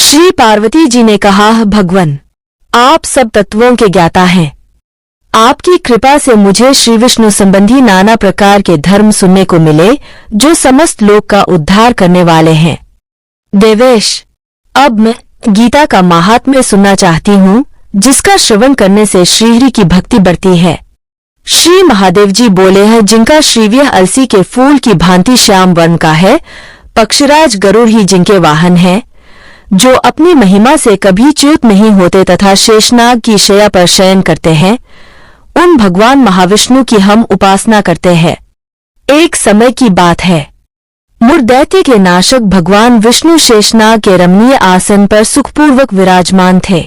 श्री पार्वती जी ने कहा, भगवन, आप सब तत्वों के ज्ञाता हैं। आपकी कृपा से मुझे श्री विष्णु संबंधी नाना प्रकार के धर्म सुनने को मिले जो समस्त लोक का उद्धार करने वाले हैं। देवेश, अब मैं गीता का महात्म्य सुनना चाहती हूँ, जिसका श्रवण करने से श्रीहरि की भक्ति बढ़ती है। श्री महादेव जी बोले हैं, जिनका श्रीव्य अलसी के फूल की भांति श्याम वर्ण का है, पक्षराज गरुड़ ही जिनके वाहन हैं, जो अपनी महिमा से कभी च्युत नहीं होते तथा शेषनाग की शैया पर शयन करते हैं, उन भगवान महाविष्णु की हम उपासना करते हैं। एक समय की बात है, मुरदैत्य के नाशक भगवान विष्णु शेषनाग के रमणीय आसन पर सुखपूर्वक विराजमान थे।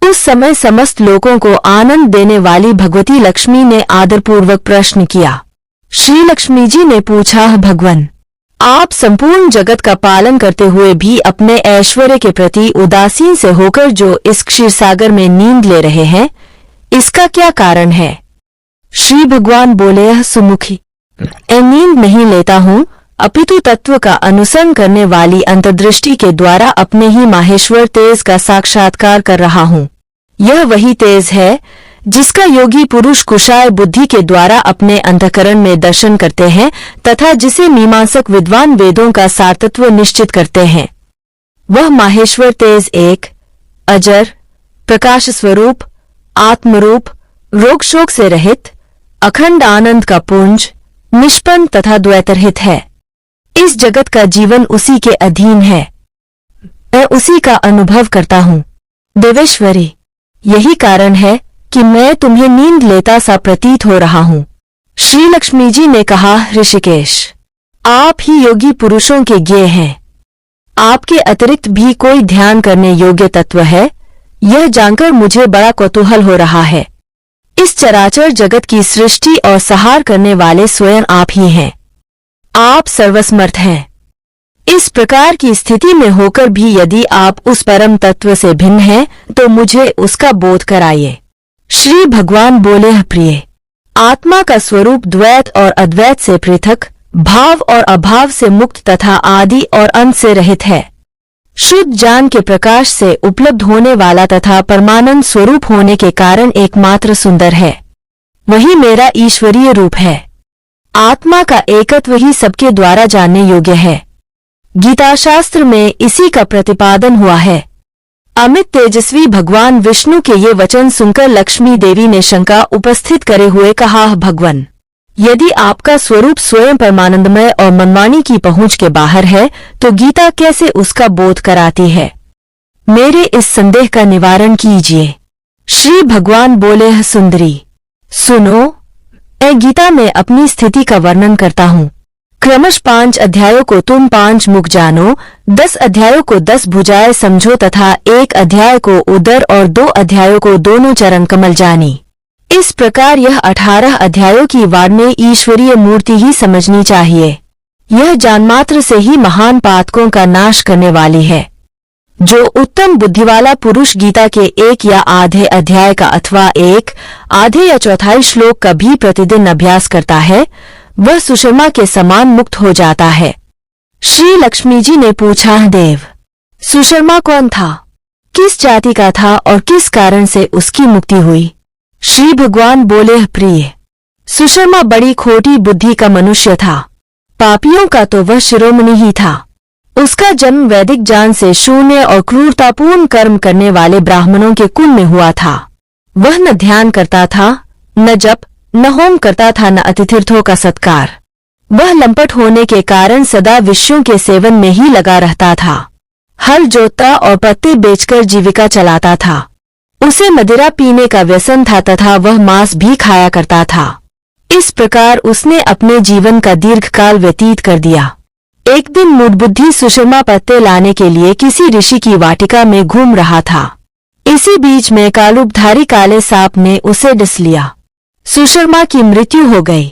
उस समय समस्त लोगों को आनंद देने वाली भगवती लक्ष्मी ने आदरपूर्वक प्रश्न किया। श्री लक्ष्मी जी ने पूछा, भगवन, आप संपूर्ण जगत का पालन करते हुए भी अपने ऐश्वर्य के प्रति उदासीन से होकर जो इस क्षीरसागर में नींद ले रहे हैं, इसका क्या कारण है? श्री भगवान बोले, सुमुखी, मैं नींद नहीं लेता हूँ, अपितु तत्व का अनुसरण करने वाली अंतर्दृष्टि के द्वारा अपने ही माहेश्वर तेज का साक्षात्कार कर रहा हूँ। यह वही तेज है जिसका योगी पुरुष कुशाय बुद्धि के द्वारा अपने अंतःकरण में दर्शन करते हैं तथा जिसे मीमांसक विद्वान वेदों का सारतत्व निश्चित करते हैं। वह माहेश्वर तेज एक अजर, प्रकाश स्वरूप, आत्मरूप, रोग शोक से रहित, अखंड आनंद का पुंज, निष्पन्न तथा द्वैतरहित है। इस जगत का जीवन उसी के अधीन है। मैं उसी का अनुभव करता हूँ। देवेश्वरी, यही कारण है कि मैं तुम्हें नींद लेता सा प्रतीत हो रहा हूँ। श्री लक्ष्मी जी ने कहा, ऋषिकेश, आप ही योगी पुरुषों के ज्ञेय हैं। आपके अतिरिक्त भी कोई ध्यान करने योग्य तत्व है, यह जानकर मुझे बड़ा कौतूहल हो रहा है। इस चराचर जगत की सृष्टि और संहार करने वाले स्वयं आप ही हैं। आप सर्वसमर्थ हैं। इस प्रकार की स्थिति में होकर भी यदि आप उस परम तत्व से भिन्न हैं, तो मुझे उसका बोध कराइए। श्री भगवान बोले, प्रिय, आत्मा का स्वरूप द्वैत और अद्वैत से पृथक, भाव और अभाव से मुक्त तथा आदि और अंत से रहित है। शुद्ध ज्ञान के प्रकाश से उपलब्ध होने वाला तथा परमानंद स्वरूप होने के कारण एकमात्र सुंदर है। वही मेरा ईश्वरीय रूप है। आत्मा का एकत्व ही सबके द्वारा जानने योग्य है। गीता शास्त्र में इसी का प्रतिपादन हुआ है। अमित तेजस्वी भगवान विष्णु के ये वचन सुनकर लक्ष्मी देवी ने शंका उपस्थित करे हुए कहा, भगवन, यदि आपका स्वरूप स्वयं परमानंदमय और मनमानी की पहुंच के बाहर है, तो गीता कैसे उसका बोध कराती है? मेरे इस संदेह का निवारण कीजिए। श्री भगवान बोले, सुंदरी, सुनो, मैं गीता में अपनी स्थिति का वर्णन करता हूँ। क्रमश 5 अध्यायों को तुम 5 मुख जानो, 10 अध्यायों को 10 भुजाएं समझो तथा 1 अध्याय को उदर और 2 अध्यायों को दोनों चरण कमल जानी। इस प्रकार यह 18 अध्यायों की वार में ईश्वरीय मूर्ति ही समझनी चाहिए। यह जानमात्र से ही महान पातकों का नाश करने वाली है। जो उत्तम बुद्धिवाला पुरुष गीता के 1 या आधे अध्याय का अथवा 1 आधे या चौथाई श्लोक का भी प्रतिदिन अभ्यास करता है, वह सुषमा के समान मुक्त हो जाता है। श्री लक्ष्मी जी ने पूछा, देव, सुषमा कौन था? किस जाति का था और किस कारण से उसकी मुक्ति हुई? श्री भगवान बोले, प्रिय, सुषमा बड़ी खोटी बुद्धि का मनुष्य था। पापियों का तो वह शिरोमणि ही था। उसका जन्म वैदिक ज्ञान से शून्य और क्रूरतापूर्ण कर्म करने वाले ब्राह्मणों के कुल में हुआ था। वह न ध्यान करता था, न जप, न होम करता था, न अतिथिर्थों का सत्कार। वह लंपट होने के कारण सदा विषयों के सेवन में ही लगा रहता था। हल जोतता और पत्ते बेचकर जीविका चलाता था। उसे मदिरा पीने का व्यसन था तथा वह मांस भी खाया करता था। इस प्रकार उसने अपने जीवन का दीर्घकाल व्यतीत कर दिया। एक दिन मूढ़बुद्धि सुषमा पत्ते लाने के लिए किसी ऋषि की वाटिका में घूम रहा था। इसी बीच में कालूपधारी काले सांप ने उसे डस लिया। सुषमा की मृत्यु हो गई।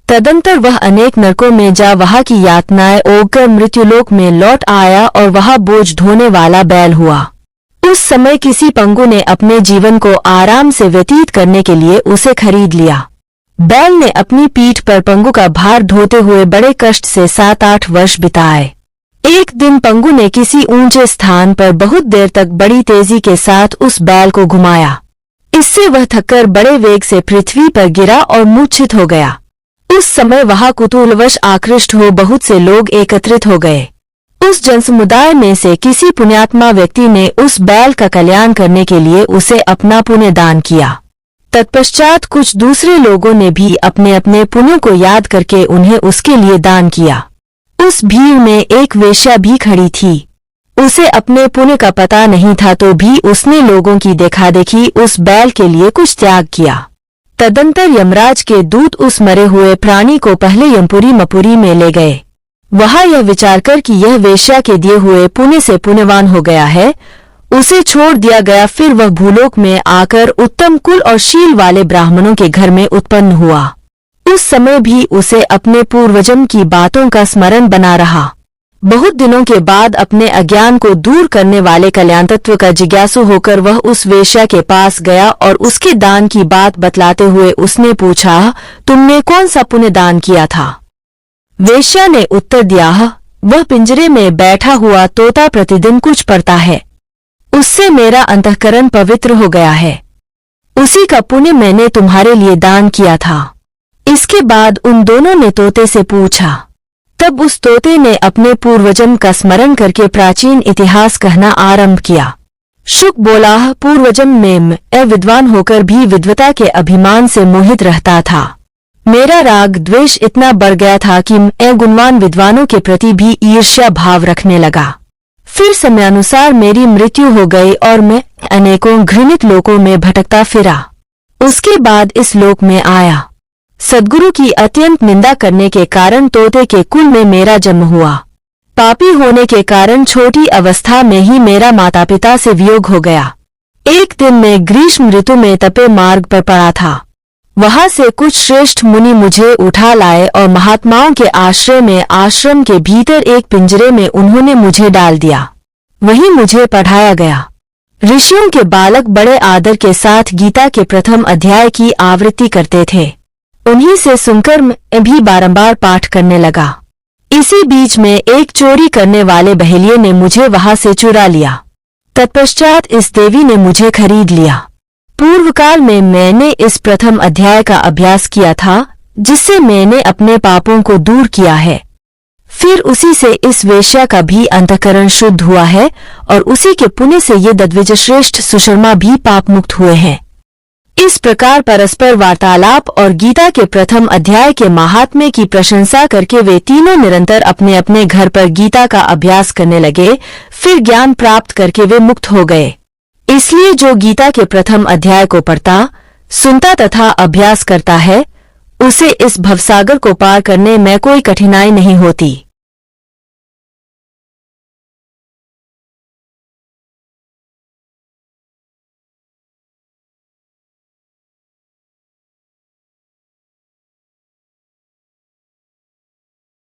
तदंतर वह अनेक नरकों में जा वहां की यातनाएं ओगकर मृत्युलोक में लौट आया और वहां बोझ ढोने वाला बैल हुआ। उस समय किसी पंगु ने अपने जीवन को आराम से व्यतीत करने के लिए उसे खरीद लिया। बैल ने अपनी पीठ पर पंगु का भार ढोते हुए बड़े कष्ट से 7-8 वर्ष बिताए। एक दिन पंगु ने किसी ऊंचे स्थान पर बहुत देर तक बड़ी तेजी के साथ उस बैल को घुमाया। इससे वह थककर बड़े वेग से पृथ्वी पर गिरा और मूर्छित हो गया। उस समय वहां कुतूहलवश आकृष्ट हो बहुत से लोग एकत्रित हो गए। उस जनसमुदाय में से किसी पुण्यात्मा व्यक्ति ने उस बैल का कल्याण करने के लिए उसे अपना पुण्य दान किया। तत्पश्चात कुछ दूसरे लोगों ने भी अपने अपने पुण्यों को याद करके उन्हें उसके लिए दान किया। उस भीड़ में एक वेश्या भी खड़ी थी। उसे अपने पुण्य का पता नहीं था तो भी उसने लोगों की देखादेखी उस बैल के लिए कुछ त्याग किया। तदंतर यमराज के दूत उस मरे हुए प्राणी को पहले यमपुरी मपुरी में ले गए। वहां यह विचार कर कि यह वेश्या के दिए हुए पुण्य से पुण्यवान हो गया है, उसे छोड़ दिया गया। फिर वह भूलोक में आकर उत्तम कुल और शील वाले ब्राह्मणों के घर में उत्पन्न हुआ। उस समय भी उसे अपने पूर्वजन्म की बातों का स्मरण बना रहा। बहुत दिनों के बाद अपने अज्ञान को दूर करने वाले कल्याण तत्व का जिज्ञासु होकर वह उस वेश्या के पास गया और उसके दान की बात बतलाते हुए उसने पूछा, तुमने कौन सा पुण्य दान किया था? वेश्या ने उत्तर दिया, वह पिंजरे में बैठा हुआ तोता प्रतिदिन कुछ पढ़ता है, उससे मेरा अंतःकरण पवित्र हो गया है। उसी का पुण्य मैंने तुम्हारे लिए दान किया था। इसके बाद उन दोनों ने तोते से पूछा। तब उस तोते ने अपने पूर्वजन्म का स्मरण करके प्राचीन इतिहास कहना आरंभ किया। शुक बोला, पूर्वजन्म में मैं विद्वान होकर भी विद्वता के अभिमान से मोहित रहता था। मेरा राग द्वेष इतना बढ़ गया था कि मैं गुणवान विद्वानों के प्रति भी ईर्ष्या भाव रखने लगा। फिर समयानुसार मेरी मृत्यु हो गई और मैं अनेकों घृणित लोकों में भटकता फिरा। उसके बाद इस लोक में आया। सद्गुरु की अत्यंत निंदा करने के कारण तोते के कुल में मेरा जन्म हुआ। पापी होने के कारण छोटी अवस्था में ही मेरा माता पिता से वियोग हो गया। एक दिन मैं ग्रीष्म ऋतु में तपे मार्ग पर पड़ा था। वहां से कुछ श्रेष्ठ मुनि मुझे उठा लाए और महात्माओं के आश्रय में आश्रम के भीतर एक पिंजरे में उन्होंने मुझे डाल दिया। वहीं मुझे पढ़ाया गया। ऋषियों के बालक बड़े आदर के साथ गीता के प्रथम अध्याय की आवृत्ति करते थे। उन्हीं से सुनकर मैं भी बारंबार पाठ करने लगा। इसी बीच में एक चोरी करने वाले बहेलिये ने मुझे वहां से चुरा लिया। तत्पश्चात इस देवी ने मुझे खरीद लिया। पूर्व काल में मैंने इस प्रथम अध्याय का अभ्यास किया था, जिससे मैंने अपने पापों को दूर किया है। फिर उसी से इस वेश्या का भी अंतःकरण शुद्ध हुआ है और उसी के पुण्य से ये दिग्विजय श्रेष्ठ सुशर्मा भी पाप मुक्त हुए हैं। इस प्रकार परस्पर वार्तालाप और गीता के प्रथम अध्याय के महात्म्य की प्रशंसा करके वे तीनों निरंतर अपने अपने घर पर गीता का अभ्यास करने लगे। फिर ज्ञान प्राप्त करके वे मुक्त हो गए। इसलिए जो गीता के प्रथम अध्याय को पढ़ता, सुनता तथा अभ्यास करता है, उसे इस भवसागर को पार करने में कोई कठिनाई नहीं होती।